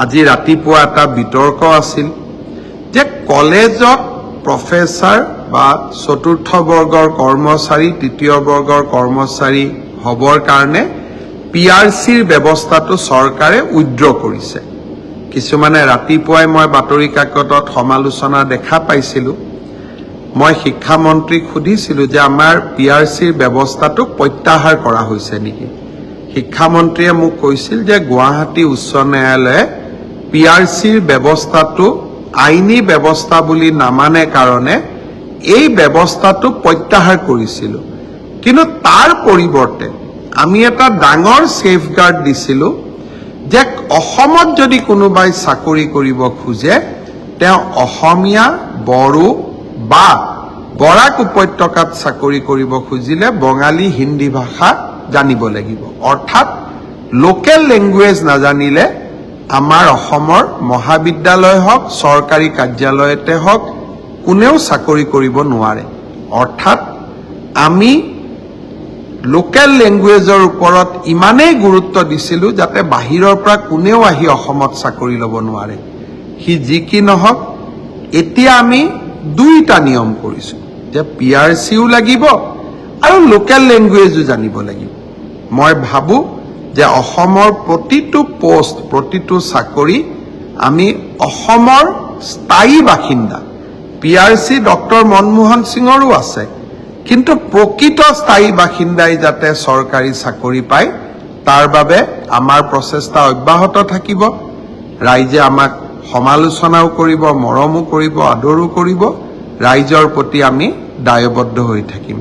আজি ৰাতিপুৱা এটা বিতৰ্ক আছিল যে কলেজত প্ৰফেচাৰ বা চতুৰ্থ বৰ্গৰ কৰ্মচাৰী তৃতীয় বৰ্গৰ কৰ্মচাৰী হবৰ কাৰণে পিআৰচিৰ ব্যৱস্থাটো চৰকাৰে উইথড্ৰ কৰিছে। কিছুমানে ৰাতিপুৱাই মই বাতৰি কাকতত সমালোচনা দেখা পাইছিলোঁ। মই শিক্ষামন্ত্ৰীক সুধিছিলোঁ যে আমাৰ পিআৰচিৰ ব্যৱস্থাটোক প্ৰত্যাহাৰ কৰা হৈছে নেকি। শিক্ষামন্ত্ৰীয়ে মোক কৈছিল যে গুৱাহাটী উচ্চ ন্যায়ালয়ে পিআৰচিৰ ব্যৱস্থাটো আইনী ব্যৱস্থা বুলি নামানে কাৰণে এই ব্যৱস্থাটো প্ৰত্যাহাৰ কৰিছিলোঁ। কিন্তু তাৰ পৰিৱৰ্তে আমি এটা ডাঙৰ ছেফগাৰ্ড দিছিলোঁ যে অসমত যদি কোনোবাই চাকৰি কৰিব খোজে তেওঁ অসমীয়া, বড়ো বা বৰাক উপত্যকাত চাকৰি কৰিব খুজিলে বঙালী, হিন্দী ভাষা জানিব লাগিব। অৰ্থাৎ লোকেল লেংগুৱেজ নাজানিলে আমাৰ অসমৰ মহাবিদ্যালয় হওক চৰকাৰী কাৰ্যালয়তে হওক কোনেও চাকৰি কৰিব নোৱাৰে। অৰ্থাৎ আমি লোকেল লেংগুৱেজৰ ওপৰত ইমানেই গুৰুত্ব দিছিলোঁ যাতে বাহিৰৰ পৰা কোনেও আহি অসমত চাকৰি ল'ব নোৱাৰে। সি যি কি নহওক এতিয়া আমি দুইটা নিয়ম কৰিছোঁ যে পিআৰচিও লাগিব আৰু লোকেল লেংগুৱেজো জানিব লাগিব। মই ভাবোঁ যে অসমৰ প্ৰতিটো পোষ্ট প্ৰতিটো চাকৰি আমি অসমৰ স্থায়ী বাসিন্দা পিআৰচি ডক্টৰ মনমোহন সিঙৰো আছে, কিন্তু প্ৰকৃত স্থায়ী বাসিন্দাই যাতে চৰকাৰী চাকৰি পায় তাৰ বাবে আমাৰ প্ৰচেষ্টা অব্যাহত থাকিব। ৰাইজে আমাক সমালোচনাও কৰিব, মৰমো কৰিব, আদৰো কৰিব। ৰাইজৰ প্ৰতি আমি দায়বদ্ধ হৈ থাকিম।